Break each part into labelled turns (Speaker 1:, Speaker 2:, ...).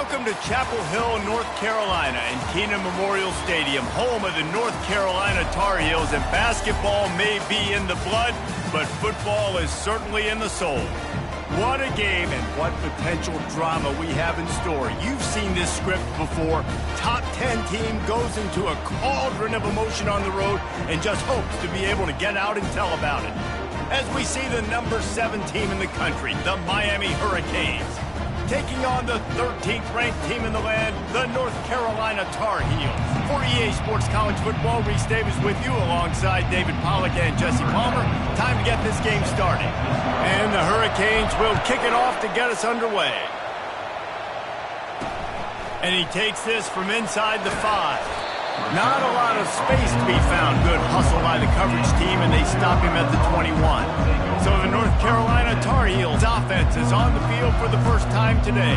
Speaker 1: Welcome to Chapel Hill, North Carolina, and Keenan Memorial Stadium, home of the North Carolina Tar Heels. And basketball may be in the blood, but football is certainly in the soul. What a game and what potential drama we have in store. You've seen this script before. Top 10 team goes into a cauldron of emotion on the road and just hopes to be able to get out and tell about it. As we see the number 7 team in the country, the Miami Hurricanes, taking on the 13th ranked team in the land, the North Carolina Tar Heels. For EA Sports College Football, Reese Davis with you alongside David Pollack and Jesse Palmer. Time to get this game started. And the Hurricanes will kick it off to get us underway. And he takes this from inside the 5. Not a lot of space to be found. Good hustle by the coverage team, and they stop him at the 21. So the North Carolina Tar Heels offense is on the field for the first time today.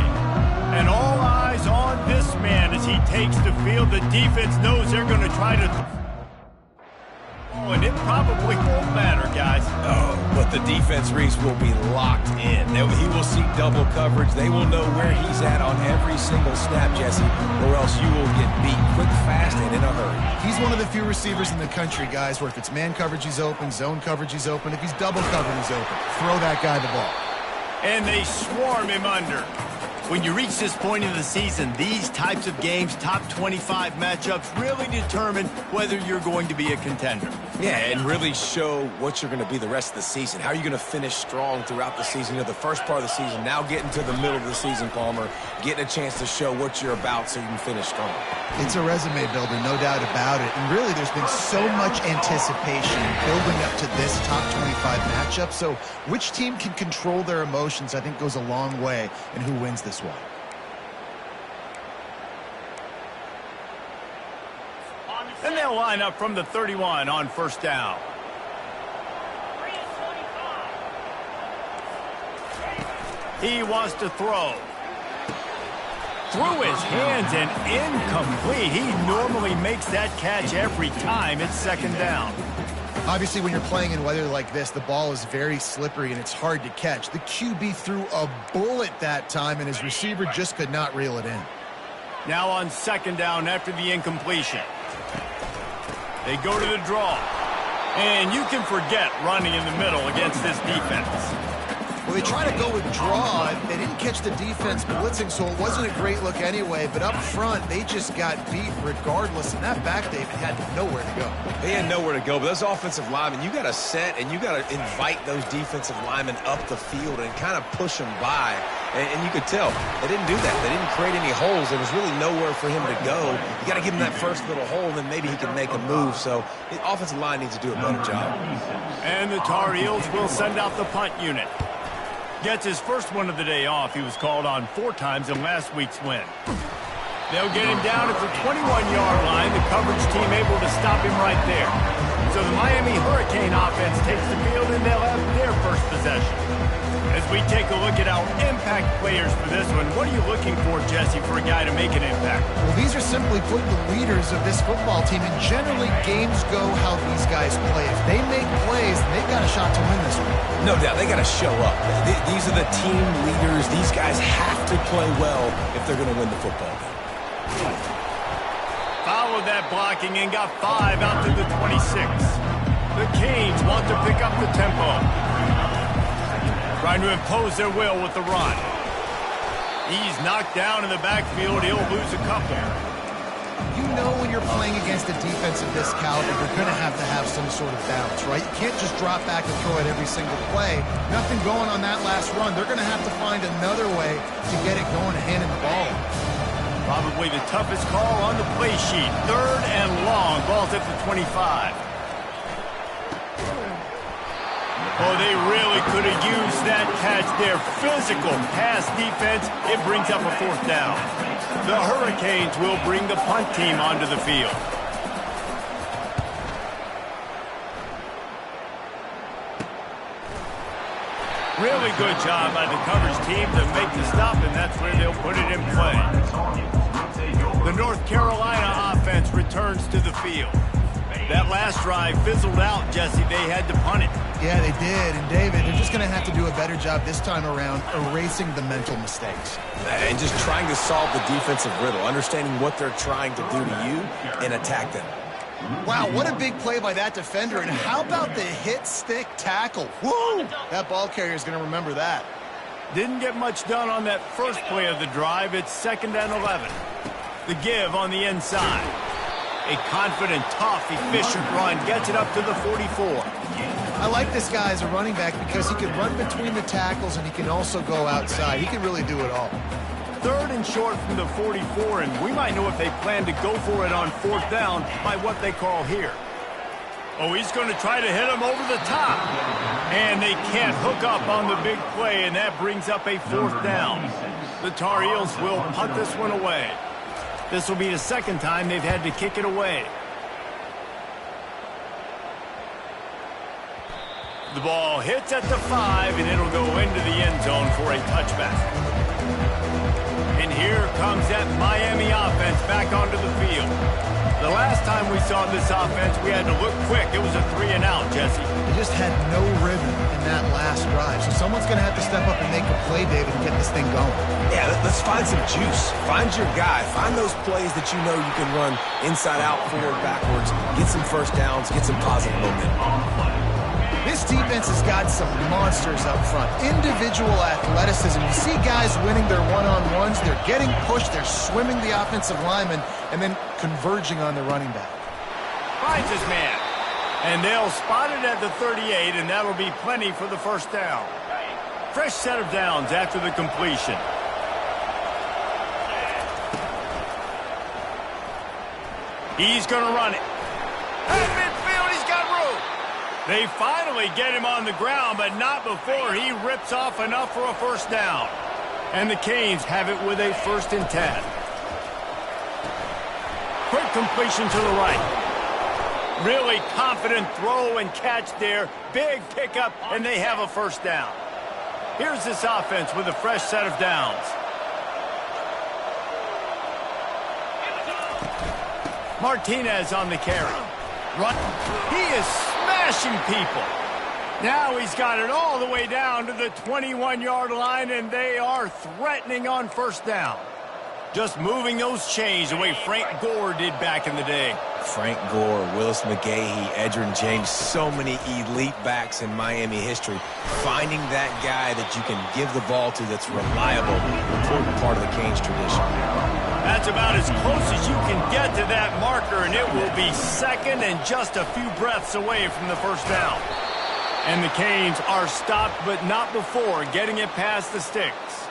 Speaker 1: And all eyes on this man as he takes the field. The defense knows they're going to try to... and it probably won't matter, guys.
Speaker 2: Oh, but the defense, Reese, will be locked in. He will see double coverage. They will know where he's at on every single snap, Jesse, or else you will get beat quick, fast, and in a hurry.
Speaker 3: He's one of the few receivers in the country, guys, where if it's man coverage, he's open, zone coverage, he's open. If he's double covered, he's open. Throw that guy the ball.
Speaker 1: And they swarm him under. When you reach this point in the season, these types of games, top 25 matchups, really determine whether you're going to be a contender.
Speaker 2: Yeah, and really show what you're going to be the rest of the season. How are you going to finish strong throughout the season? You know, the first part of the season, now getting to the middle of the season, Palmer, getting a chance to show what you're about so you can finish strong.
Speaker 3: It's a resume builder, no doubt about it. And really, there's been so much anticipation building up to this top 25 matchup. So which team can control their emotions, I think, goes a long way in who wins this one.
Speaker 1: And they'll line up from the 31 on first down. He wants to throw. Through his hands and incomplete. He normally makes that catch every time. It's second down.
Speaker 3: Obviously, when you're playing in weather like this, the ball is very slippery and it's hard to catch. The QB threw a bullet that time, and his receiver just could not reel it in.
Speaker 1: Now on second down after the incompletion. They go to the draw. And you can forget running in the middle against this defense.
Speaker 3: Well, they try to go with draw. They didn't catch the defense blitzing, so it wasn't a great look anyway. But up front, they just got beat regardless. And that back, David, had nowhere to go.
Speaker 2: They had nowhere to go. But those offensive linemen, you got to set and you got to invite those defensive linemen up the field and kind of push them by. And you could tell they didn't do that. They didn't create any holes. There was really nowhere for him to go. You got to give him that first little hole, and then maybe he can make a move. So the offensive line needs to do a better job.
Speaker 1: And the Tar Heels will send out the punt unit. Gets his first one of the day off. He was called on 4 times in last week's win. They'll get him down at the 21-yard line. The coverage team able to stop him right there. So the Miami Hurricane offense takes the field, and they'll have their first possession. As we take a look at our impact players for this one, what are you looking for, Jesse, for a guy to make an impact?
Speaker 3: Well, these are simply put the leaders of this football team, and generally games go how these guys play. If they make plays, they've got a shot to win this one.
Speaker 2: No doubt, they got to show up. These are the team leaders. These guys have to play well if they're going to win the football game.
Speaker 1: Followed that blocking and got 5 out to the 26. The Canes want to pick up the tempo. Trying to impose their will with the run. He's knocked down in the backfield. He'll lose a couple.
Speaker 3: You know when you're playing against a defense of this caliber, you're going to have some sort of balance, right? You can't just drop back and throw it every single play. Nothing going on that last run. They're going to have to find another way to get it going and handing the ball.
Speaker 1: Probably the toughest call on the play sheet. 3rd and long. Ball's at the 25. Oh, they really could have used that catch there. Physical pass defense. It brings up a 4th down. The Hurricanes will bring the punt team onto the field. Really good job by the coverage team to make the stop, and that's where they'll put it in play. The North Carolina offense returns to the field. That last drive fizzled out, Jesse. They had to punt it.
Speaker 3: Yeah, they did. And, David, they're just going to have to do a better job this time around erasing the mental mistakes.
Speaker 2: And just trying to solve the defensive riddle, understanding what they're trying to do to you and attack them.
Speaker 3: Wow, what a big play by that defender. And how about the hit-stick tackle? Woo! That ball carrier is going to remember that.
Speaker 1: Didn't get much done on that first play of the drive. It's 2nd and 11. The give on the inside. A confident, tough, efficient run gets it up to the 44.
Speaker 3: I like this guy as a running back because he can run between the tackles and he can also go outside. He can really do it all.
Speaker 1: 3rd and short from the 44, and we might know if they plan to go for it on 4th down by what they call here. Oh, he's going to try to hit him over the top. And they can't hook up on the big play, and that brings up a 4th down. The Tar Heels will punt this one away. This will be the 2nd time they've had to kick it away. The ball hits at the 5, and it'll go into the end zone for a touchback. And here comes that Miami offense back onto the field. The last time we saw this offense, we had to look quick. It was a 3-and-out, Jesse.
Speaker 3: They just had no rhythm in that last drive. So someone's going to have to step up and make a play, David, and get this thing going.
Speaker 2: Yeah, let's find some juice. Find your guy. Find those plays that you know you can run inside out, forward, backwards. Get some first downs. Get some positive momentum.
Speaker 3: This defense has got some monsters up front. Individual athleticism. You see guys winning their one-on-ones. They're getting pushed. They're swimming the offensive lineman and then converging on the running back.
Speaker 1: Finds his man. And they'll spot it at the 38, and that'll be plenty for the 1st down. Fresh set of downs after the completion. He's going to run it. At midfield, he's got room. They finally get him on the ground, but not before he rips off enough for a 1st down. And the Canes have it with a 1st and 10. Quick completion to the right. Really confident throw and catch there. Big pickup, and they have a 1st down. Here's this offense with a fresh set of downs. Martinez on the carry. He is smashing people. Now he's got it all the way down to the 21-yard line, and they are threatening on 1st down. Just moving those chains the way Frank Gore did back in the day.
Speaker 2: Frank Gore, Willis McGahee, Edgerrin James, so many elite backs in Miami history. Finding that guy that you can give the ball to that's reliable, important part of the Canes tradition.
Speaker 1: That's about as close as you can get to that marker, and it will be 2nd and just a few breaths away from the 1st down. And the Canes are stopped, but not before getting it past the sticks.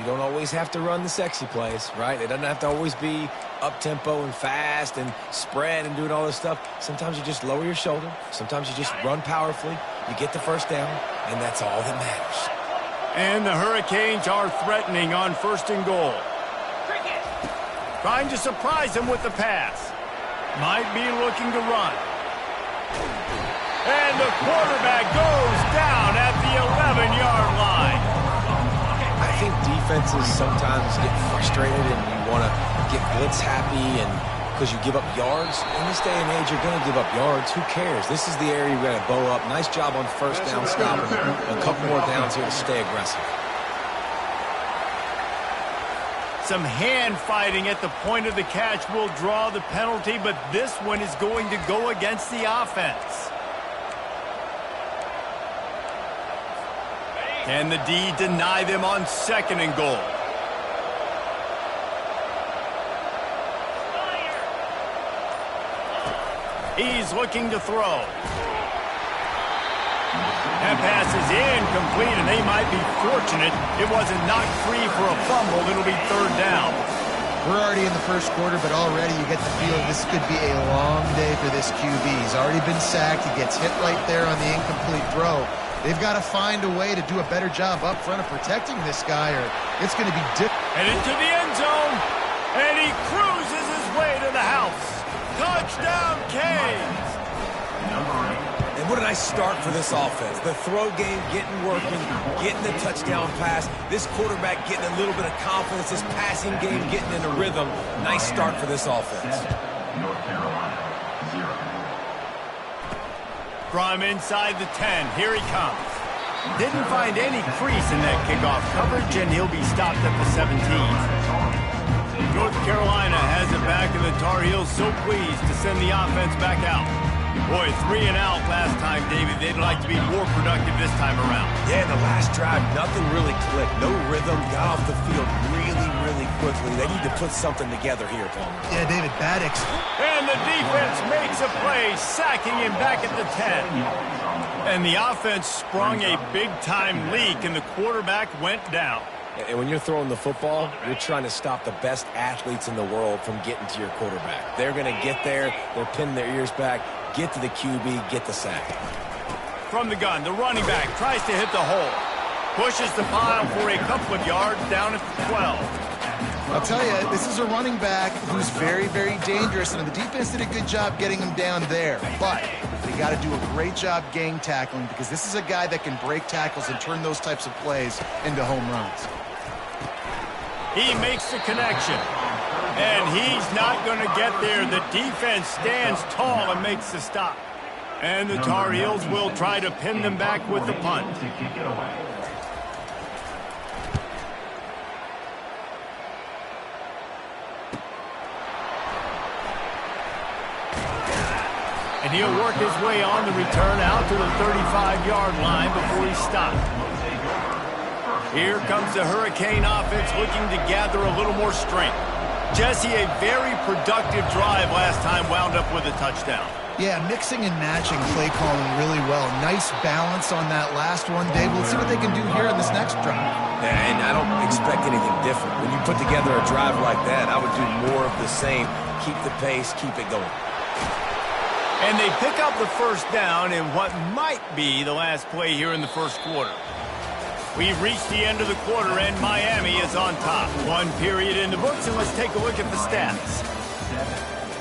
Speaker 2: You don't always have to run the sexy plays, right? It doesn't have to always be up-tempo and fast and spread and doing all this stuff. Sometimes you just lower your shoulder. Sometimes you just run powerfully. You get the 1st down, and that's all that matters.
Speaker 1: And the Hurricanes are threatening on 1st and goal. Trying to surprise him with the pass. Might be looking to run. And the quarterback goes down at the 11-yard line.
Speaker 2: I think defenses sometimes get frustrated and you want to get blitz happy and because you give up yards. In this day and age, you're going to give up yards. Who cares? This is the area you've got to bow up. Nice job on 1st down stopping. A couple more downs here to stay aggressive.
Speaker 1: Some hand fighting at the point of the catch will draw the penalty, but this one is going to go against the offense. Can the D deny them on 2nd and goal? He's looking to throw. That pass is incomplete, and they might be fortunate it wasn't knocked free for a fumble. It'll be 3rd down.
Speaker 3: We're already in the 1st quarter, but already you get the feel this could be a long day for this QB. He's already been sacked. He gets hit right there on the incomplete throw. They've got to find a way to do a better job up front of protecting this guy, or it's going to be difficult.
Speaker 1: And into the end zone, and he cruises his way to the house. Touchdown, Canes!
Speaker 2: And what a nice start for this offense. The throw game getting working, getting the touchdown pass. This quarterback getting a little bit of confidence. This passing game getting in a rhythm. Nice start for this offense.
Speaker 4: North Carolina, 0.
Speaker 1: From inside the 10, here he comes. Didn't find any crease in that kickoff coverage, and he'll be stopped at the 17. North Carolina has it back, and the Tar Heels so pleased to send the offense back out. Boy, 3 and out last time, David. They'd like to be more productive this time around.
Speaker 2: Yeah, in the last drive, nothing really clicked. No rhythm, got off the field really quickly. They need to put something together here, Palmer.
Speaker 3: Yeah, David, bad
Speaker 1: And the defense makes a play, sacking him back at the 10. And the offense sprung a big-time leak, and the quarterback went down.
Speaker 2: And when you're throwing the football, you're trying to stop the best athletes in the world from getting to your quarterback. They're going to get there. They're pinning their ears back, get to the QB, get the sack.
Speaker 1: From the gun, the running back tries to hit the hole. Pushes the pile for a couple of yards down at the 12.
Speaker 3: I'll tell you, this is a running back who's very dangerous, and the defense did a good job getting him down there. But they got to do a great job gang tackling, because this is a guy that can break tackles and turn those types of plays into home runs.
Speaker 1: He makes the connection, and he's not going to get there. The defense stands tall and makes the stop. And the Tar Heels will try to pin them back with the punt. And he'll work his way on the return out to the 35-yard line before he's stopped. Here comes the Hurricane offense looking to gather a little more strength. Jesse, a very productive drive last time, wound up with a touchdown.
Speaker 3: Yeah, mixing and matching play calling really well. Nice balance on that last one, Dave. Let's see what they can do here in this next drive.
Speaker 2: And I don't expect anything different. When you put together a drive like that, I would do more of the same. Keep the pace, keep it going.
Speaker 1: And they pick up the first down in what might be the last play here in the first quarter. We've reached the end of the quarter, and Miami is on top. 1 period in the books, and let's take a look at the stats.
Speaker 4: 7,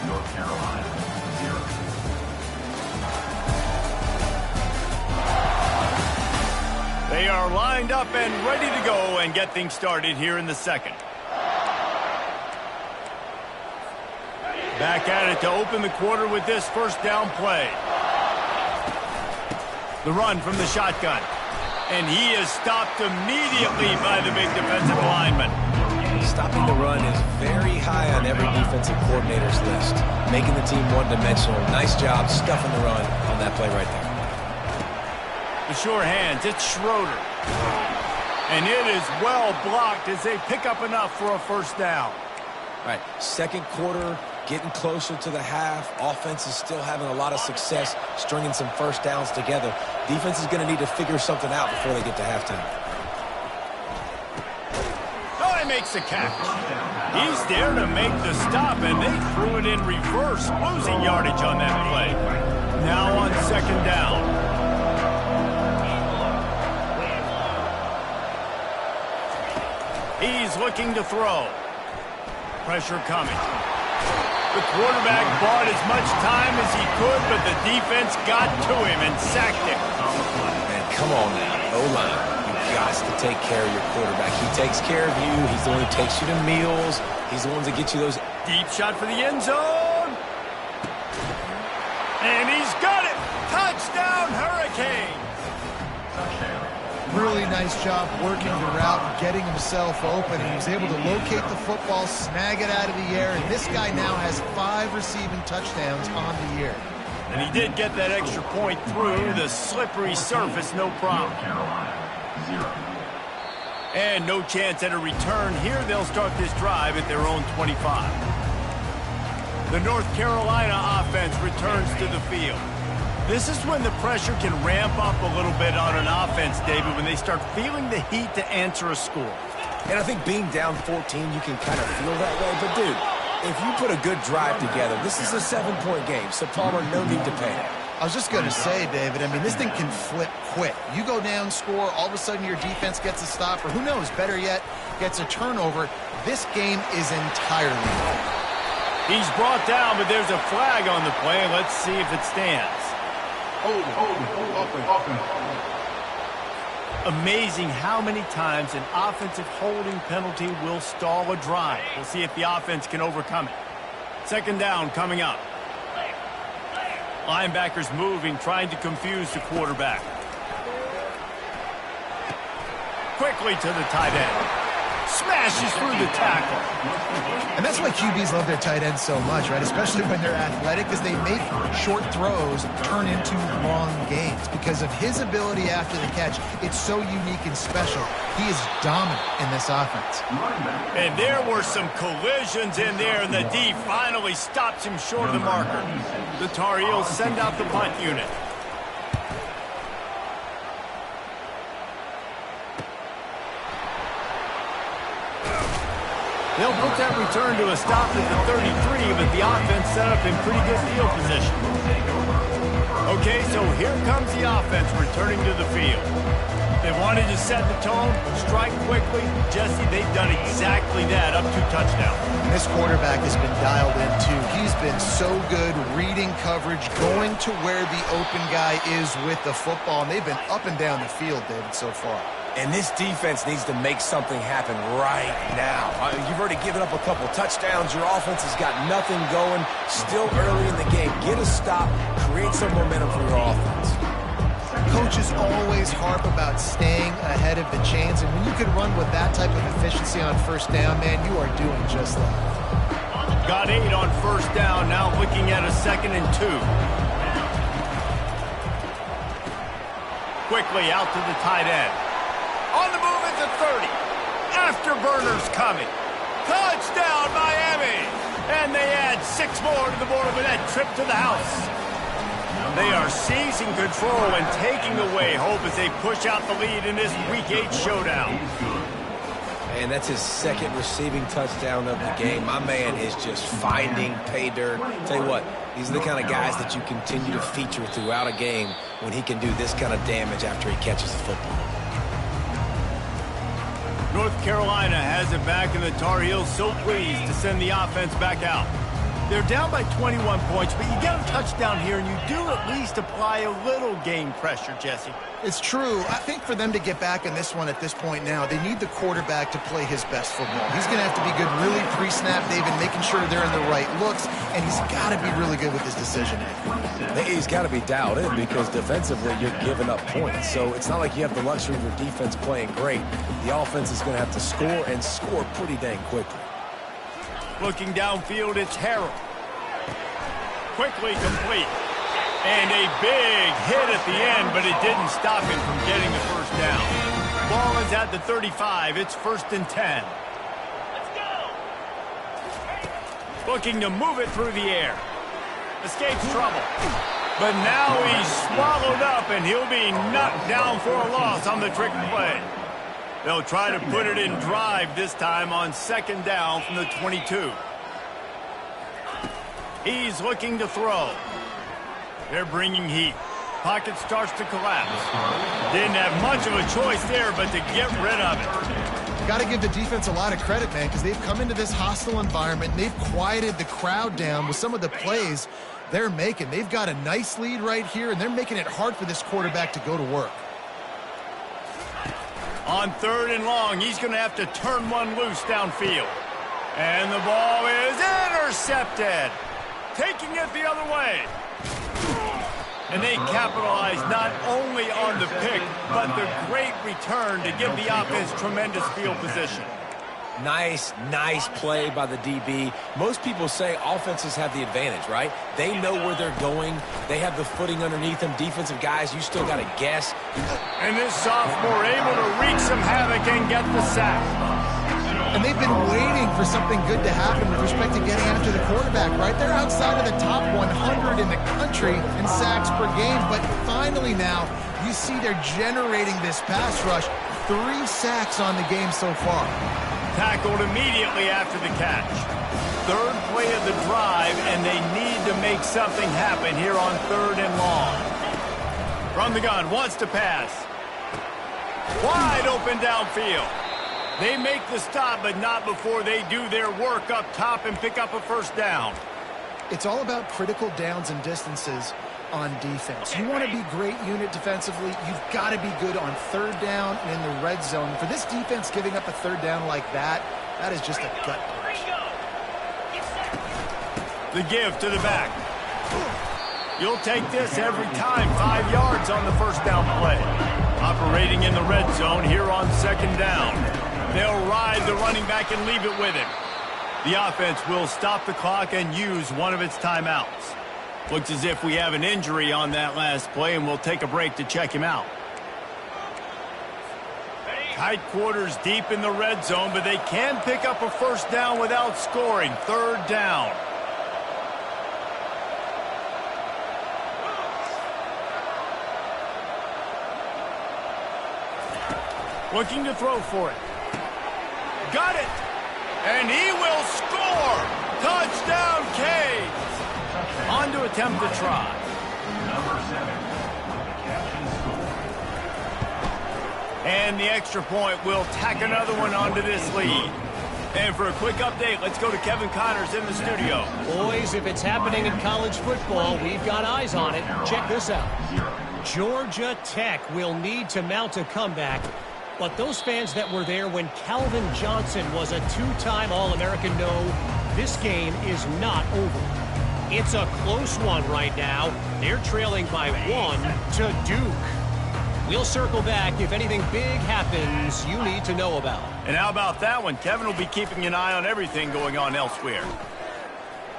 Speaker 4: North Carolina, 0.
Speaker 1: They are lined up and ready to go and get things started here in the second. Back at it to open the quarter with this first down play. The run from the shotgun. And he is stopped immediately by the big defensive lineman.
Speaker 2: Stopping the run is very high on every defensive coordinator's list. Making the team one-dimensional. Nice job stuffing the run on that play right there.
Speaker 1: The sure hands, it's Schroeder. And it is well blocked as they pick up enough for a first down.
Speaker 2: All right, second quarter, getting closer to the half. Offense is still having a lot of success stringing some first downs together. Defense is going to need to figure something out before they get to halftime.
Speaker 1: Oh, he makes the catch. He's there to make the stop, and they threw it in reverse, losing yardage on that play. Now on second down. He's looking to throw. Pressure coming. The quarterback bought as much time as he could, but the defense got to him and sacked him.
Speaker 2: Man, come on now. O-line, you've got to take care of your quarterback. He takes care of you. He's the one who takes you to meals. He's the one that gets you those.
Speaker 1: Deep shot for the end zone. And he's got it. Touchdown, Hurricane.
Speaker 3: Really nice job working the route and getting himself open. He was able to locate the football, snag it out of the air, and this guy now has 5 receiving touchdowns on the year.
Speaker 1: And he did get that extra point through the slippery surface, no problem. And no chance at a return here. They'll start this drive at their own 25. The North Carolina offense returns to the field. This is when the pressure can ramp up a little bit on an offense, David, when they start feeling the heat to answer a score.
Speaker 2: And I think being down 14, you can kind of feel that way. But, dude, if you put a good drive together, this is a 7-point game, so Palmer, no need to panic.
Speaker 3: I was just going to say, David, I mean, this thing can flip quick. You go down, score, all of a sudden your defense gets a stop, or who knows, better yet, gets a turnover. This game is entirely over.
Speaker 1: He's brought down, but there's a flag on the play. Let's see if it stands. Amazing how many times an offensive holding penalty will stall a drive. We'll see if the offense can overcome it. Second down coming up. Linebackers moving, trying to confuse the quarterback. Quickly to the tight end. Smashes through the tackle.
Speaker 3: And that's why QBs love their tight ends so much, right? Especially when they're athletic, because they make short throws turn into long gains. Because of his ability after the catch, it's so unique and special. He is dominant in this offense.
Speaker 1: And there were some collisions in there, and the D finally stops him short of the marker. The Tar Heels send out the punt unit. They'll put that return to a stop at the 33, but the offense set up in pretty good field position. Okay, so here comes the offense returning to the field. They wanted to set the tone, strike quickly. Jesse, they've done exactly that, up to touchdown.
Speaker 3: And this quarterback has been dialed in, too. He's been so good reading coverage, going to where the open guy is with the football, and they've been up and down the field, David, so far.
Speaker 2: And this defense needs to make something happen right now. You've already given up a couple touchdowns. Your offense has got nothing going. Still early in the game. Get a stop. Create some momentum for your offense.
Speaker 3: Coaches always harp about staying ahead of the chains, and when you can run with that type of efficiency on first down, man, you are doing just that.
Speaker 1: Got 8 on first down. Now looking at a 2nd and 2. Quickly out to the tight end. On the move at the 30. Afterburners coming. Touchdown, Miami. And they add 6 more to the board with that trip to the house. They are seizing control and taking away hope as they push out the lead in this Week 8 showdown.
Speaker 2: And that's his 2nd receiving touchdown of the game. My man is just finding pay dirt. Tell you what, these are the kind of guys that you continue to feature throughout a game when he can do this kind of damage after he catches the football.
Speaker 1: North Carolina has it back, and the Tar Heels so pleased to send the offense back out. They're down by 21 points, but you get a touchdown here, and you do at least apply a little game pressure, Jesse.
Speaker 3: It's true. I think for them to get back in this one at this point now, they need the quarterback to play his best football. He's going to have to be good really pre-snap, David, making sure they're in the right looks, and he's got to be really good with his decision-making.
Speaker 2: He's got to be dialed in because defensively you're giving up points. So it's not like you have the luxury of your defense playing great. The offense is going to have to score and score pretty dang quickly.
Speaker 1: Looking downfield, it's Harrell. Quickly complete. And a big hit at the end, but it didn't stop him from getting the first down. Ball is at the 35. It's 1st and 10. Let's go. Looking to move it through the air. Escapes trouble. But now he's swallowed up, and he'll be knocked down for a loss on the trick play. They'll try to put it in drive this time on 2nd down from the 22. He's looking to throw. They're bringing heat. Pocket starts to collapse. Didn't have much of a choice there, but to get rid of it.
Speaker 3: Got to give the defense a lot of credit, man, because they've come into this hostile environment, and they've quieted the crowd down with some of the plays they're making. They've got a nice lead right here, and they're making it hard for this quarterback to go to work.
Speaker 1: On 3rd and long, he's going to have to turn one loose downfield. And the ball is intercepted. Taking it the other way. And they capitalize not only on the pick, but the great return to give the offense tremendous field position.
Speaker 2: Nice play by the DB. Most people say offenses have the advantage, right? They know where they're going. They have the footing underneath them. Defensive guys, you still got to guess.
Speaker 1: And this sophomore able to wreak some havoc and get the sack.
Speaker 3: And they've been waiting for something good to happen with respect to getting after the quarterback, right? They're outside of the top 100 in the country in sacks per game, but finally now you see they're generating this pass rush. 3 sacks on the game so far.
Speaker 1: Tackled immediately after the catch. 3rd play of the drive, and they need to make something happen here on 3rd and long. From the gun, wants to pass. Wide open downfield. They make the stop, but not before they do their work up top and pick up a first down.
Speaker 3: It's all about critical downs and distances on defense. You want to be great unit defensively, you've got to be good on 3rd down and in the red zone. For this defense giving up a 3rd down like that, that is just a gut punch.
Speaker 1: The give to the back. You'll take this every time. 5 yards on the first down play. Operating in the red zone here on second down. They'll ride the running back and leave it with him. The offense will stop the clock and use one of its timeouts. Looks as if we have an injury on that last play, and we'll take a break to check him out. Tight quarters deep in the red zone, but they can pick up a first down without scoring. Third down. Looking to throw for it. Got it. And he will score. Touchdown, Canes. On to attempt the try.
Speaker 4: Number 7 with the captain score.
Speaker 1: And the extra point will tack another one onto this lead. And for a quick update, let's go to Kevin Connors in the studio.
Speaker 5: Boys, if it's happening in college football, we've got eyes on it. Check this out. Georgia Tech will need to mount a comeback. But those fans that were there when Calvin Johnson was a two-time All-American know this game is not over. It's a close one right now. They're trailing by 1 to Duke. We'll circle back if anything big happens you need to know about.
Speaker 1: And how about that one? Kevin will be keeping an eye on everything going on elsewhere.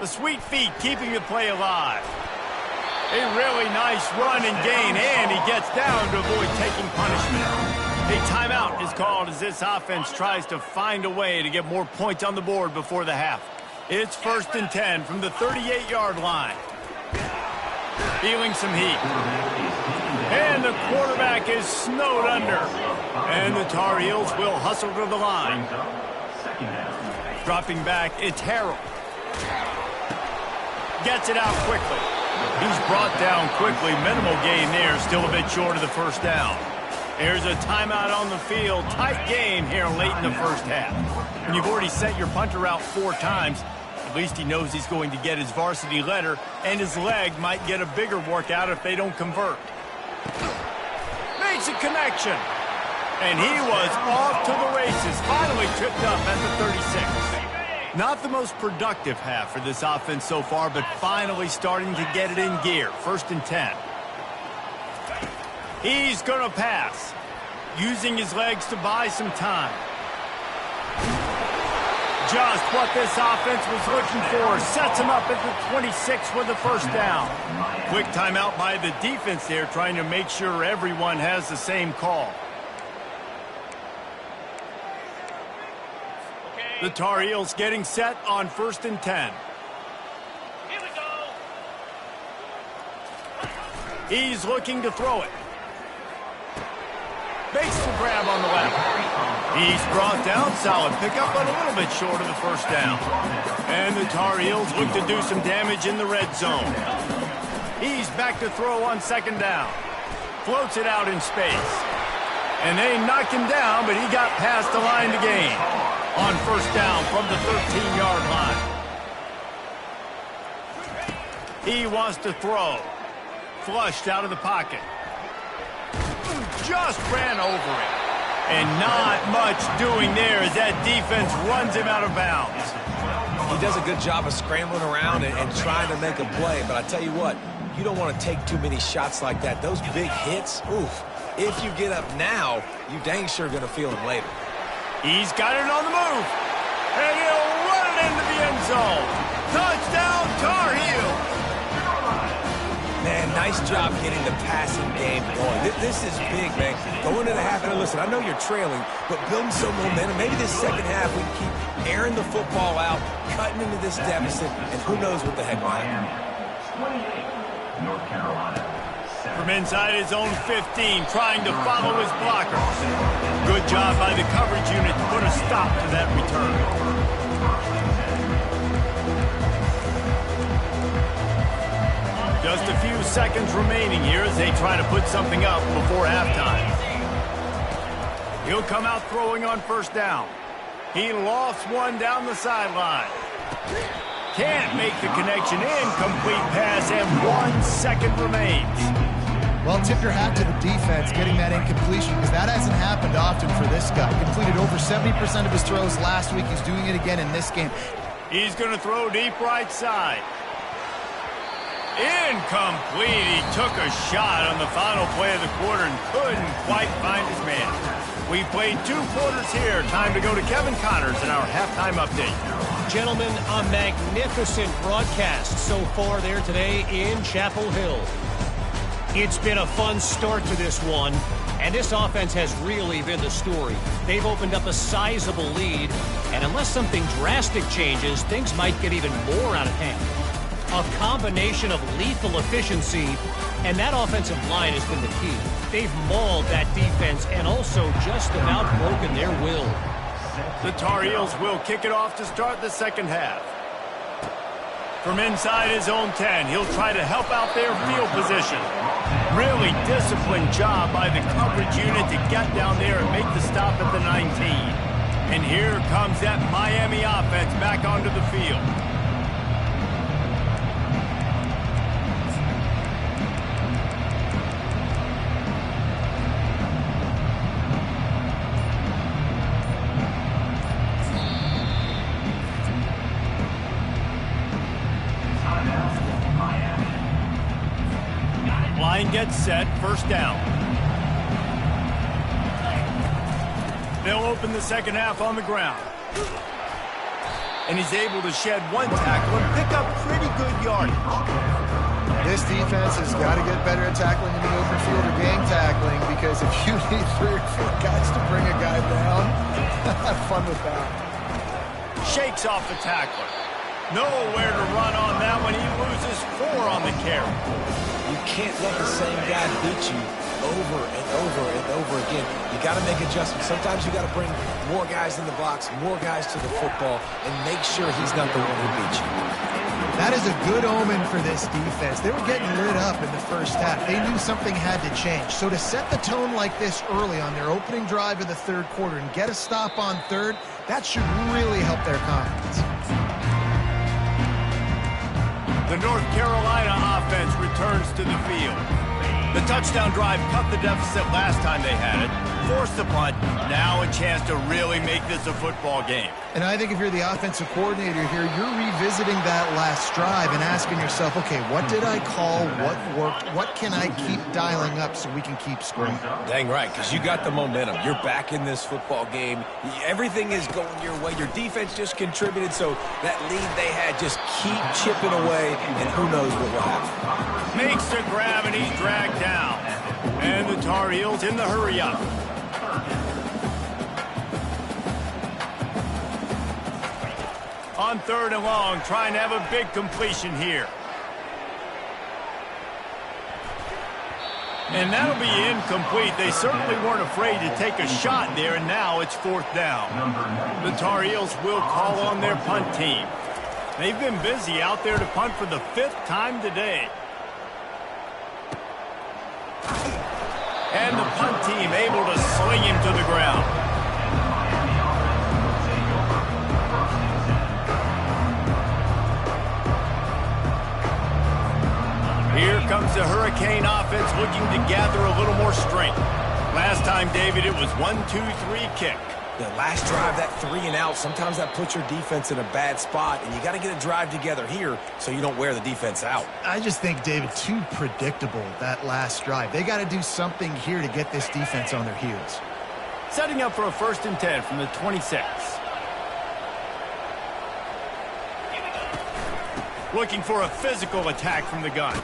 Speaker 1: The sweet feet keeping the play alive. A really nice run and gain, and he gets down to avoid taking punishment. A timeout is called as this offense tries to find a way to get more points on the board before the half. It's 1st and 10 from the 38-yard line. Feeling some heat. And the quarterback is snowed under. And the Tar Heels will hustle to the line. Dropping back, it's Harrell. Gets it out quickly. He's brought down quickly. Minimal gain there, still a bit short of the first down. There's a timeout on the field. Tight game here late in the first half. When you've already sent your punter out 4 times, at least he knows he's going to get his varsity letter, and his leg might get a bigger workout if they don't convert. Makes a connection. And he was off to the races. Finally tripped up at the 36. Not the most productive half for this offense so far, but finally starting to get it in gear. 1st and 10. He's going to pass, using his legs to buy some time. Just what this offense was looking for. Sets him up at the 26 with the first down. Quick timeout by the defense there, trying to make sure everyone has the same call. The Tar Heels getting set on 1st and 10.
Speaker 5: Here we go.
Speaker 1: He's looking to throw it. Makes the grab on the left. He's brought down. Solid pickup, but a little bit short of the first down. And the Tar Heels look to do some damage in the red zone. He's back to throw on 2nd down. Floats it out in space. And they knock him down, but he got past the line to gain. On 1st down from the 13-yard line. He wants to throw. Flushed out of the pocket. Just ran over it. And not much doing there as that defense runs him out of bounds.
Speaker 2: He does a good job of scrambling around and trying to make a play, but I tell you what, you don't want to take too many shots like that. Those big hits, oof. If you get up now, you dang sure going to feel them later.
Speaker 1: He's got it on the move. And he'll run it into the end zone. Touchdown, Tar Heels.
Speaker 2: Man, nice job getting the passing game going. This is big, man. Going into the half, and listen, I know you're trailing, but building some momentum. Maybe this second half we can keep airing the football out, cutting into this deficit, and who knows what the heck might happen.
Speaker 4: 28, North Carolina.
Speaker 1: From inside his own 15, trying to follow his blockers. Good job by the coverage unit to put a stop to that return. Just a few seconds remaining here as they try to put something up before halftime. He'll come out throwing on 1st down. He lofts one down the sideline. Can't make the connection. Incomplete pass, and 1 second remains.
Speaker 3: Well, tip your hat to the defense getting that incompletion, because that hasn't happened often for this guy. Completed over 70% of his throws last week. He's doing it again in this game.
Speaker 1: He's going to throw deep right side. Incomplete. He took a shot on the final play of the quarter and couldn't quite find his man. We played 2 quarters here. Time to go to Kevin Connors in our halftime update.
Speaker 5: Gentlemen, a magnificent broadcast so far there today in Chapel Hill. It's been a fun start to this one, and this offense has really been the story. They've opened up a sizable lead, and unless something drastic changes, things might get even more out of hand. A combination of lethal efficiency, and that offensive line has been the key. They've mauled that defense and also just about broken their will.
Speaker 1: The Tar Heels will kick it off to start the second half. From inside his own 10, he'll try to help out their field position. Really disciplined job by the coverage unit to get down there and make the stop at the 19. And here comes that Miami offense back onto the field. Line gets set, first down. They'll open the second half on the ground. And he's able to shed 1 tackle and pick up pretty good yardage.
Speaker 3: This defense has got to get better at tackling in the open field or gang tackling, because if you need 3 or 4 guys to bring a guy down, have fun with that.
Speaker 1: Shakes off the tackler. Nowhere to run on that one. He loses 4 on the carry.
Speaker 2: You can't let the same guy beat you over and over and over again. You got to make adjustments. Sometimes you got to bring more guys in the box, more guys to the football, and make sure he's not the one who beat you.
Speaker 3: That is a good omen for this defense. They were getting lit up in the first half. They knew something had to change. So to set the tone like this early on their opening drive of the third quarter and get a stop on third, that should really help their confidence.
Speaker 1: The North Carolina offense returns to the field. The touchdown drive cut the deficit last time they had it, forced the punt, now a chance to really make this a football game.
Speaker 3: And I think if you're the offensive coordinator here, you're revisiting that last drive and asking yourself, okay, what did I call? What worked? What can I keep dialing up so we can keep scoring?
Speaker 2: Dang right, because you got the momentum. You're back in this football game. Everything is going your way. Your defense just contributed, so that lead they had, just keep chipping away, and who knows what will happen.
Speaker 1: Makes the grab, and he's dragged down. And the Tar Heels in the hurry-up. On 3rd and long, trying to have a big completion here. And that'll be incomplete. They certainly weren't afraid to take a shot there, and now it's 4th down. The Tar Heels will call on their punt team. They've been busy out there to punt for the 5th time today. And the punt team able to sling him to the ground. Here comes the Hurricane offense looking to gather a little more strength. Last time, David, it was 1-2-3 kick.
Speaker 2: The last drive, that 3 and out, sometimes that puts your defense in a bad spot, and you got to get a drive together here so you don't wear the defense out.
Speaker 3: I just think, David, too predictable, that last drive. They got to do something here to get this defense on their heels.
Speaker 1: Setting up for a 1st and 10 from the 26. Looking for a physical attack from the gun.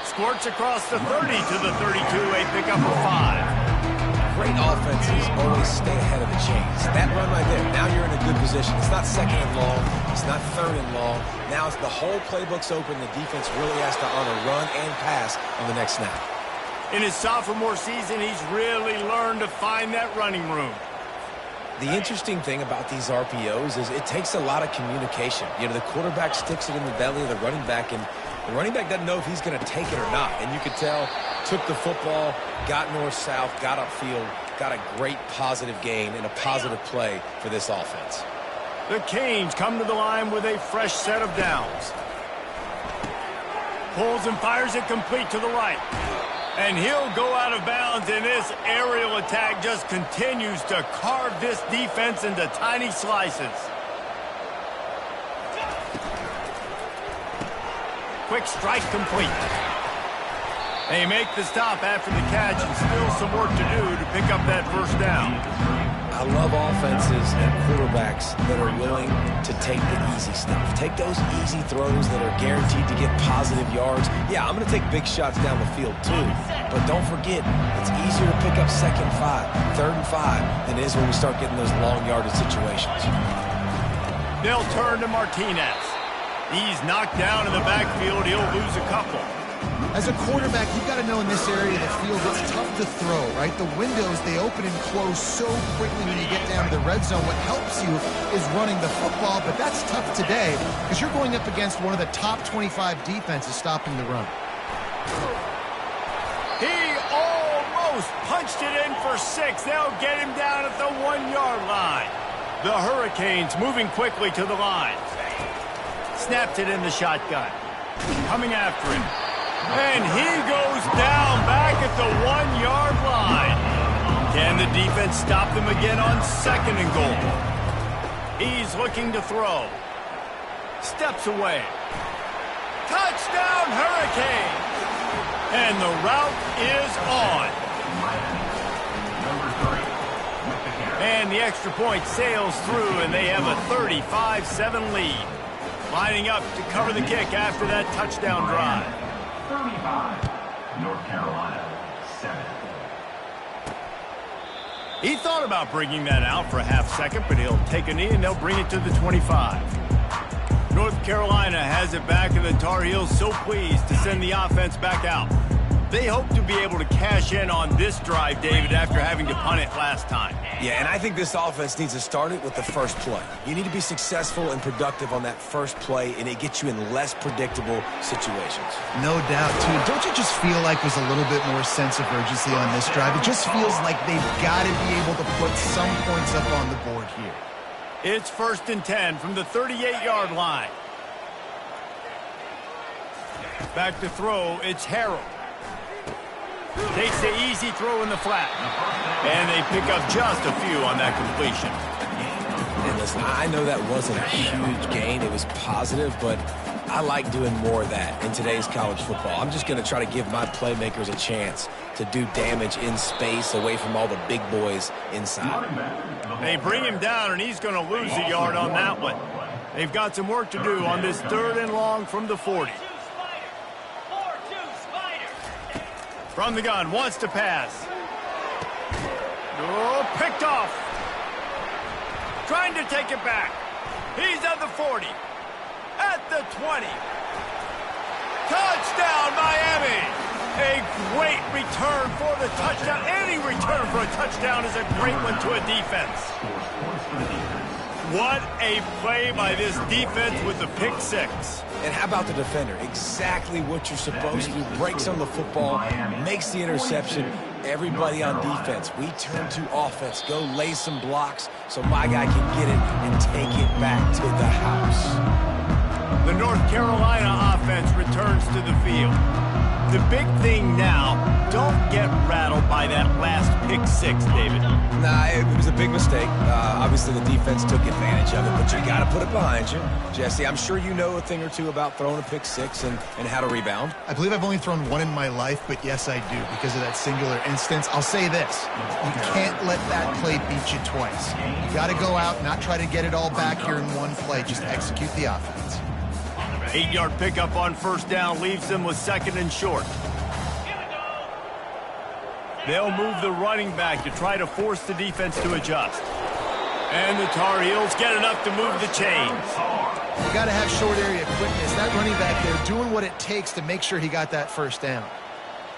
Speaker 1: Squirts across the 30 to the 32, a pickup of 5.
Speaker 2: Great offenses always stay ahead of the chains. That run right there, now you're in a good position. It's not 2nd and long. It's not 3rd and long. Now it's the whole playbook's open. The defense really has to honor run and pass on the next snap.
Speaker 1: In his sophomore season, he's really learned to find that running room.
Speaker 2: The interesting thing about these RPOs is it takes a lot of communication. You know, the quarterback sticks it in the belly of the running back, and the running back doesn't know if he's going to take it or not. And you could tell, took the football, got north-south, got upfield, got a great positive gain and a positive play for this offense.
Speaker 1: The Canes come to the line with a fresh set of downs. Pulls and fires it complete to the right. And he'll go out of bounds, and this aerial attack just continues to carve this defense into tiny slices. quick strike complete. They make the stop after the catch and still some work to do to pick up that first down.
Speaker 2: I love offenses and quarterbacks that are willing to take the easy stuff. Take those easy throws that are guaranteed to get positive yards. Yeah, I'm going to take big shots down the field too. But don't forget, it's easier to pick up 2nd and 5, 3rd and 5 than it is when we start getting those long yardage situations.
Speaker 1: They'll turn to Martinez. He's knocked down in the backfield. He'll lose a couple.
Speaker 3: As a quarterback, you've got to know in this area of the field it's tough to throw, right? The windows, they open and close so quickly when you get down to the red zone. What helps you is running the football, but that's tough today because you're going up against one of the top 25 defenses stopping the run.
Speaker 1: He almost punched it in for 6. They'll get him down at the 1-yard line. The Hurricanes moving quickly to the line. Snapped it in the shotgun. Coming after him. And he goes down back at the 1-yard line. Can the defense stop them again on 2nd and goal? He's looking to throw. Steps away. Touchdown Hurricanes! And the route is on. And the extra point sails through, and they have a 35-7 lead. Lining up to cover the kick after that touchdown drive.
Speaker 4: 35, North Carolina, 7.
Speaker 1: He thought about bringing that out for a half second, but he'll take a knee and they'll bring it to the 25. North Carolina has it back, and the Tar Heels so pleased to send the offense back out. They hope to be able to cash in on this drive, David, after having to punt it last time.
Speaker 2: Yeah, and I think this offense needs to start it with the first play. You need to be successful and productive on that first play, and it gets you in less predictable situations.
Speaker 3: No doubt, too. Don't you just feel like there's a little bit more sense of urgency on this drive? It just feels like they've got to be able to put some points up on the board here.
Speaker 1: It's 1st and 10 from the 38-yard line. Back to throw, it's Harrell. Takes the easy throw in the flat. And they pick up just a few on that completion.
Speaker 2: And listen, I know that wasn't a huge gain. It was positive, but I like doing more of that in today's college football. I'm just going to try to give my playmakers a chance to do damage in space away from all the big boys inside.
Speaker 1: They bring him down, and he's going to lose a yard on that one. They've got some work to do on this 3rd and long from the 40. From the gun, wants to pass. Oh, picked off. Trying to take it back. He's at the 40. At the 20. Touchdown, Miami. A great return for the touchdown. Any return for a touchdown is a great one to a defense. What a play by this defense with the pick 6.
Speaker 2: And how about the defender? Exactly what you're supposed to. Breaks on the football, makes the interception. Everybody on defense, we turn to offense. Go lay some blocks so my guy can get it and take it back to the house.
Speaker 1: The North Carolina offense returns to the field. The big thing now, don't get rattled by that last pick 6, David.
Speaker 2: Nah, it was a big mistake. Obviously, the defense took advantage of it, but you got to put it behind you. Jesse, I'm sure you know a thing or two about throwing a pick 6 and how to rebound.
Speaker 3: I believe I've only thrown one in my life, but yes, I do, because of that singular instance. I'll say this. You can't let that play beat you twice. You got to go out, not try to get it all back here in one play. Just execute the offense.
Speaker 1: 8-yard pickup on 1st down leaves them with 2nd and short. They'll move the running back to try to force the defense to adjust. And the Tar Heels get enough to move the chains.
Speaker 3: You got to have short area quickness. That running back there doing what it takes to make sure he got that 1st down.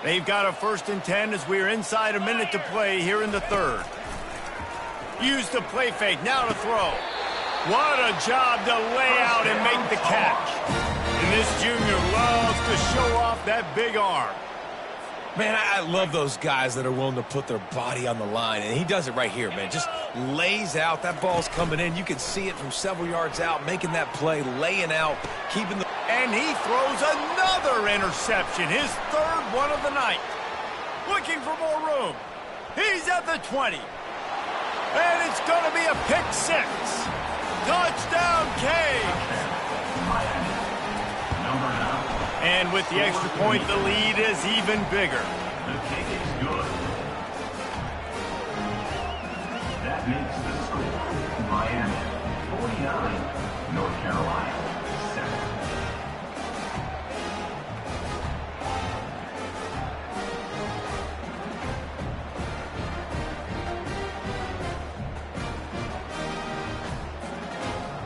Speaker 1: They've got a 1st and 10 as we are inside a minute to play here in the 3rd. Use the play fake, now to throw. What a job to lay out and make the catch. And this junior loves to show off that big arm.
Speaker 2: Man, I love those guys that are willing to put their body on the line, and he does it right here, man. Just lays out. That ball's coming in. You can see it from several yards out, making that play, laying out, keeping the...
Speaker 1: And he throws another interception, his 3rd one of the night. Looking for more room. He's at the 20. And it's going to be a pick 6. Touchdown, Canes. And with the extra point, the lead is even bigger.
Speaker 4: The kick is good. That makes the score Miami 49, North Carolina 7.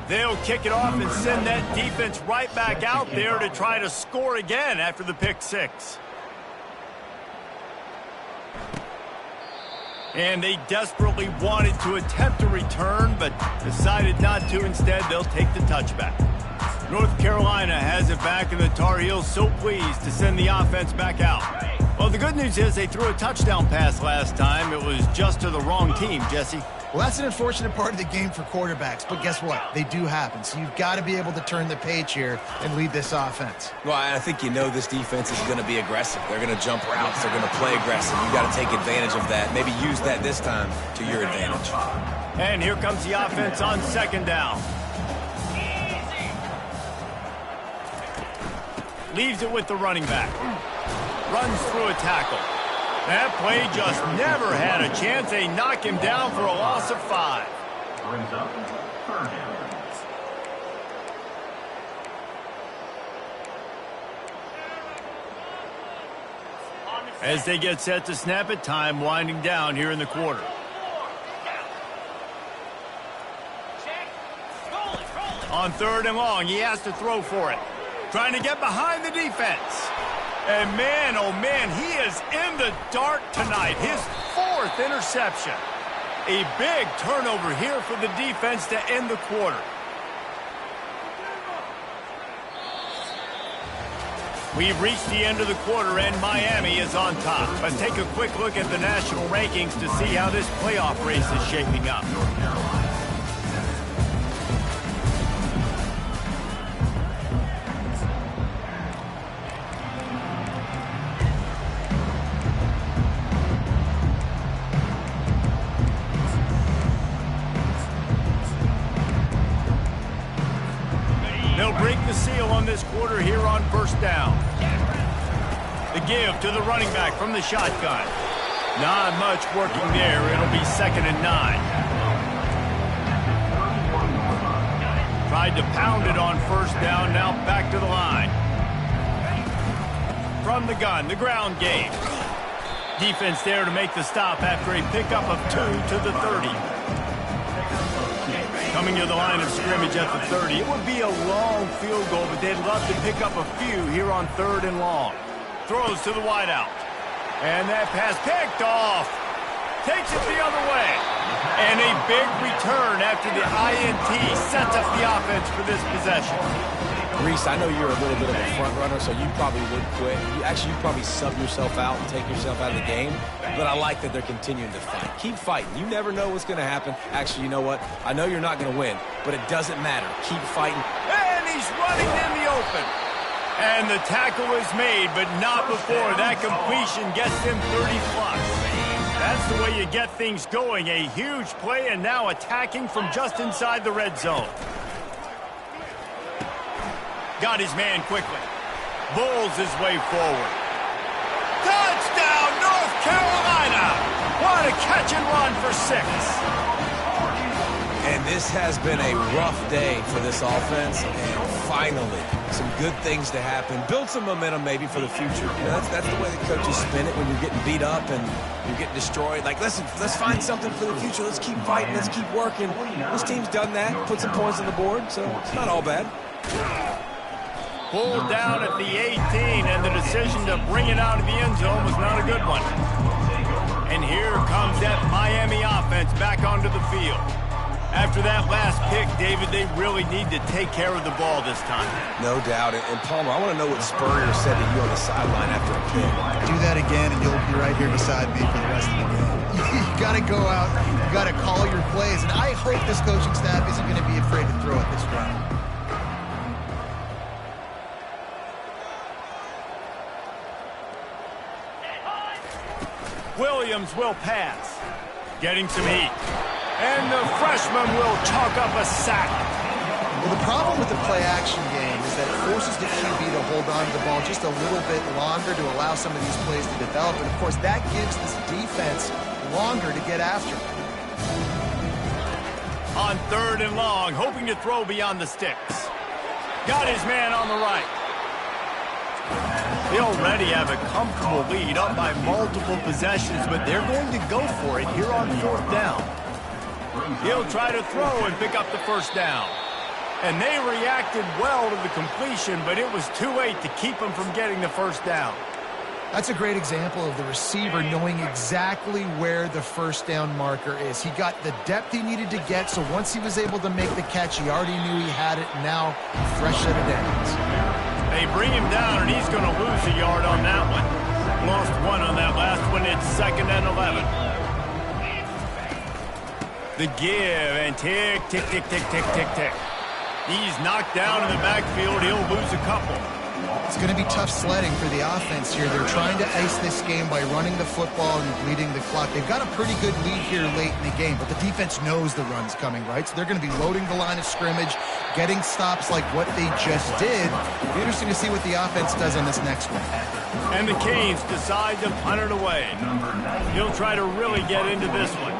Speaker 1: They'll kick it off and send that defense right back out there to try to score again after the pick six. And they desperately wanted to attempt a return, but decided not to. Instead, they'll take the touchback. North Carolina has it back, and the Tar Heels so pleased to send the offense back out. Well, the good news is they threw a touchdown pass last time. It was just to the wrong team, Jesse.
Speaker 3: Well, that's an unfortunate part of the game for quarterbacks, but guess what? They do happen. So you've got to be able to turn the page here and lead this offense.
Speaker 2: Well, I think you know this defense is going to be aggressive. They're going to jump routes. They're going to play aggressive. You've got to take advantage of that. Maybe use that this time to your advantage.
Speaker 1: And here comes the offense on second down. Leaves it with the running back. Runs through a tackle. That play just never had a chance. They knock him down for a loss of 5.
Speaker 4: Brings up third down.
Speaker 1: As they get set to snap it, time winding down here in the quarter. On third and long, he has to throw for it. Trying to get behind the defense. And man, oh man, he is in the dark tonight. His 4th interception. A big turnover here for the defense to end the quarter. We've reached the end of the quarter, and Miami is on top. Let's take a quick look at the national rankings to see how this playoff race is shaping up. They'll break the seal on this quarter here on first down. The give to the running back from the shotgun. Not much working there. It'll be 2nd and 9. Tried to pound it on first down. Now back to the line. From the gun, the ground game. Defense there to make the stop after a pickup of 2 to the 30. Coming to the line of scrimmage at the 30. It would be a long field goal, but they'd love to pick up a few here on 3rd and long. Throws to the wideout. And that pass picked off. Takes it the other way. And a big return after the INT sets up the offense for this possession.
Speaker 2: Reese, I know you're a little bit of a front runner, so you probably would quit. You'd probably sub yourself out and take yourself out of the game. But I like that they're continuing to fight. Keep fighting. You never know what's going to happen. Actually, you know what? I know you're not going to win, but it doesn't matter. Keep fighting.
Speaker 1: And he's running in the open. And the tackle is made, but not before that completion gets him 30-plus. That's the way you get things going. A huge play, and now attacking from just inside the red zone. Got his man quickly. Bulls his way forward. Touchdown, North Carolina! What a catch and run for 6.
Speaker 2: And this has been a rough day for this offense, and finally, some good things to happen. Build some momentum maybe for the future. You know, that's the way the coaches spin it when you're getting beat up and you're getting destroyed. Like, listen, let's find something for the future. Let's keep fighting. Let's keep working. This team's done that, put some points on the board, so it's not all bad.
Speaker 1: Pulled down at the 18, and the decision to bring it out of the end zone was not a good one. And here comes that Miami offense back onto the field. After that last pick, David, they really need to take care of the ball this time.
Speaker 2: No doubt. And Palmer, I want to know what Spurrier said to you on the sideline after a pick.
Speaker 3: Do that again, and you'll be right here beside me for the rest of the game. You got to go out. You got to call your plays. And I hope this coaching staff isn't going to be afraid to throw it this round.
Speaker 1: Williams will pass. Getting some heat. And the freshman will chalk up a sack.
Speaker 3: Well, the problem with the play-action game is that it forces the QB to hold hold on to the ball just a little bit longer to allow some of these plays to develop. And, of course, that gives this defense longer to get after.
Speaker 1: On 3rd and long, hoping to throw beyond the sticks. Got his man on the right. They already have a comfortable lead, up by multiple possessions, but they're going to go for it here on 4th down. He'll try to throw and pick up the first down. And they reacted well to the completion, but it was too late to keep them from getting the first down.
Speaker 3: That's a great example of the receiver knowing exactly where the first down marker is. He got the depth he needed to get, so once he was able to make the catch, he already knew he had it. Now, fresh set of downs.
Speaker 1: They bring him down, and he's going to lose a yard on that one. Lost 1 on that last one. It's 2nd and 11. The give, and tick, tick, tick, tick, tick, tick, tick. He's knocked down in the backfield. He'll lose a couple.
Speaker 3: It's going to be tough sledding for the offense here. They're trying to ice this game by running the football and bleeding the clock. They've got a pretty good lead here late in the game, but the defense knows the run's coming, right? So they're going to be loading the line of scrimmage, getting stops like what they just did. It'll be interesting to see what the offense does on this next one.
Speaker 1: And the Canes decide to punt it away. He'll try to really get into this one.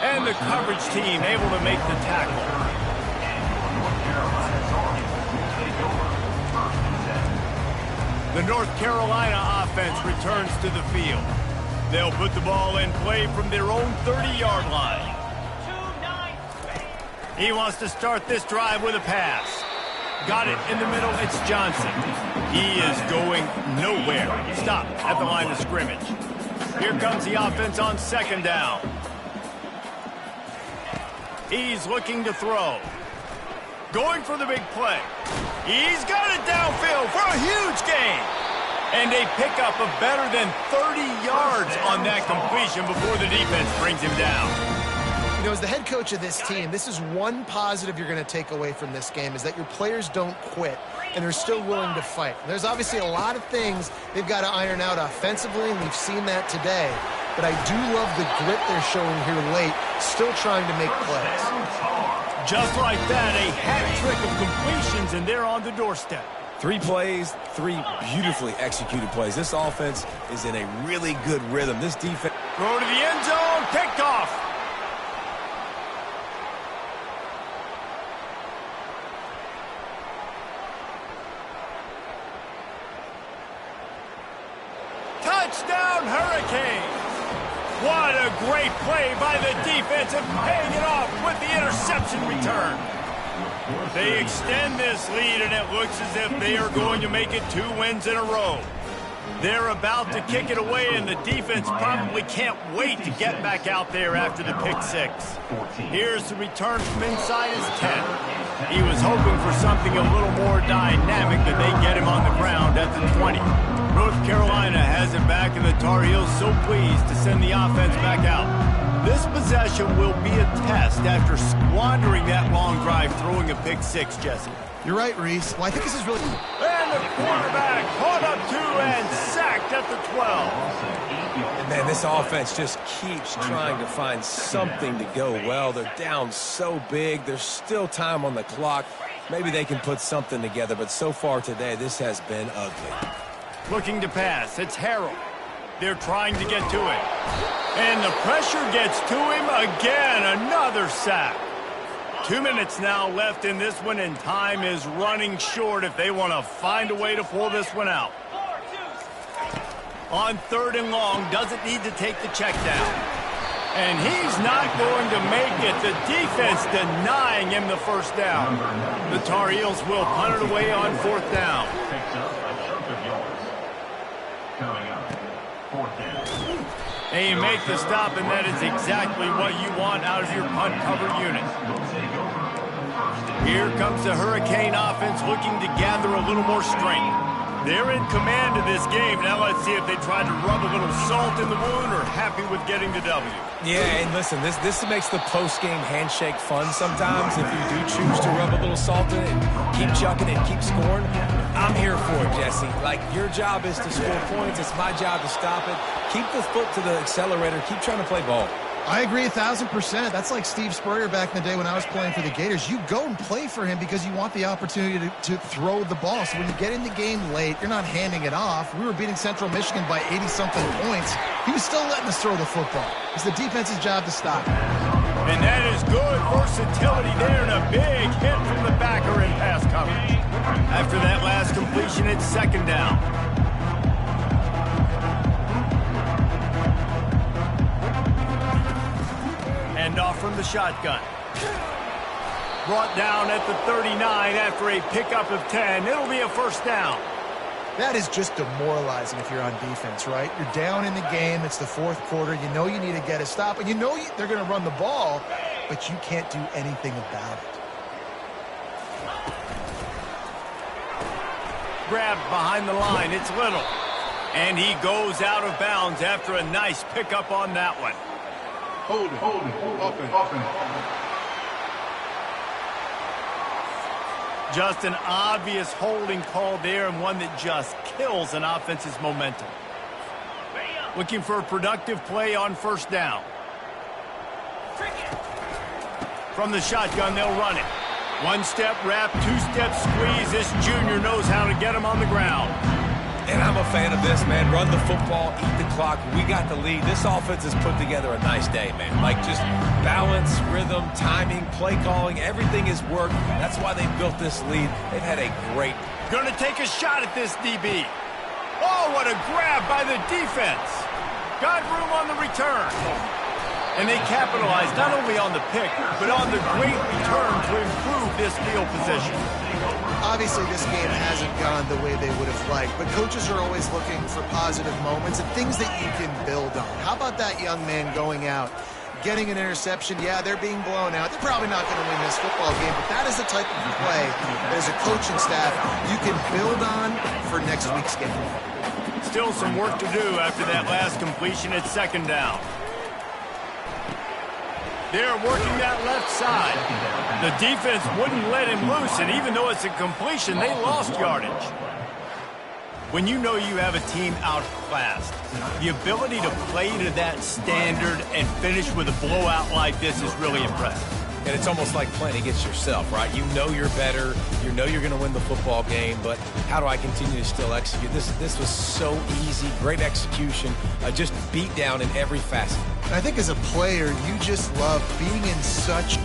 Speaker 1: And the coverage team able to make the tackle. The North Carolina offense returns to the field. They'll put the ball in play from their own 30-yard line. He wants to start this drive with a pass. Got it in the middle. It's Johnson. He is going nowhere. Stop at the line of scrimmage. Here comes the offense on 2nd down. He's looking to throw. Going for the big play. He's got it downfield for a huge gain. And a pickup of better than 30 yards on that completion before the defense brings him down.
Speaker 3: You know, as the head coach of this team, this is one positive you're going to take away from this game, is that your players don't quit, and they're still willing to fight. There's obviously a lot of things they've got to iron out offensively, and we've seen that today. But I do love the grit they're showing here late, still trying to make plays.
Speaker 1: Just like that, a hat trick of completions, and they're on the doorstep.
Speaker 2: 3 plays, 3 beautifully executed plays. This offense is in a really good rhythm. This defense...
Speaker 1: Throw to the end zone, picked off. Touchdown, Hurricanes! What a great play by the defense and paying it off with the interception return. They extend this lead, and it looks as if they are going to make it 2 wins in a row. They're about to kick it away, and the defense probably can't wait to get back out there after the pick 6. Here's the return from inside his 10. He was hoping for something a little more dynamic, but they get him on the ground at the 20. North Carolina has it back, and the Tar Heels so pleased to send the offense back out. This possession will be a test after squandering that long drive throwing a pick 6, Jesse.
Speaker 3: You're right, Reese. Well, I think this is really...
Speaker 1: And the quarterback caught up to and sacked at the 12.
Speaker 2: And man, this offense just keeps trying to find something to go well. They're down so big. There's still time on the clock. Maybe they can put something together, but so far today, this has been ugly.
Speaker 1: Looking to pass. It's Harrell. They're trying to get to him. And the pressure gets to him again. Another sack. 2 minutes now left in this one, and time is running short if they want to find a way to pull this one out. On 3rd and long, doesn't need to take the check down. And he's not going to make it. The defense denying him the first down. The Tar Heels will punt it away on 4th down. And you make the stop, and that is exactly what you want out of your punt cover unit. Here comes the Hurricane offense looking to gather a little more strength. They're in command of this game. Now let's see if they try to rub a little salt in the wound or happy with getting the W.
Speaker 2: Yeah, and listen, this makes the post-game handshake fun sometimes if you do choose to rub a little salt in it and keep chucking and keep scoring. I'm here for it, Jesse. Like, your job is to score points. It's my job to stop it. Keep the foot to the accelerator. Keep trying to play ball.
Speaker 3: I agree 1,000%. That's like Steve Spurrier back in the day when I was playing for the Gators. You go and play for him because you want the opportunity to throw the ball. So when you get in the game late, you're not handing it off. We were beating Central Michigan by 80-something points. He was still letting us throw the football. It's the defense's job to stop it.
Speaker 1: And that is good versatility there and a big hit from the backer in pass coverage. After that last completion, it's second down. Handoff from the shotgun. Brought down at the 39 after a pickup of 10. It'll be a first down.
Speaker 3: That is just demoralizing if you're on defense, right? You're down in the game. It's the fourth quarter. You know you need to get a stop, and you know they're going to run the ball, but you can't do anything about it.
Speaker 1: Grabbed behind the line. It's Little. And he goes out of bounds after a nice pickup on that one.
Speaker 4: Hold it.
Speaker 1: Just an obvious holding call there, and one that just kills an offense's momentum. Looking for a productive play on first down. From the shotgun, they'll run it. One-step wrap, two-step squeeze. This junior knows how to get him on the ground.
Speaker 2: And I'm a fan of this, man. Run the football, eat the clock. We got the lead. This offense has put together a nice day, man. Like just balance, rhythm, timing, play calling, everything has worked. That's why they built this lead. They've had a great...
Speaker 1: Going to take a shot at this DB. Oh, what a grab by the defense. Got room on the return. And they capitalized not only on the pick, but on the great return to improve this field position.
Speaker 3: Obviously, this game hasn't gone the way they would have liked, but coaches are always looking for positive moments and things that you can build on. How about that young man going out, getting an interception? Yeah, they're being blown out. They're probably not going to win this football game, but that is the type of play that as a coaching staff you can build on for next week's game.
Speaker 1: Still some work to do after that last completion at second down. They're working that left side. The defense wouldn't let him loose, and even though it's a completion, they lost yardage. When you know you have a team outclassed, the ability to play to that standard and finish with a blowout like this is really impressive.
Speaker 2: And it's almost like playing against yourself, right? You know you're better. You know you're going to win the football game, but how do I continue to still execute? This was so easy, great execution, just beat down in every facet.
Speaker 3: I think as a player, you just love being in such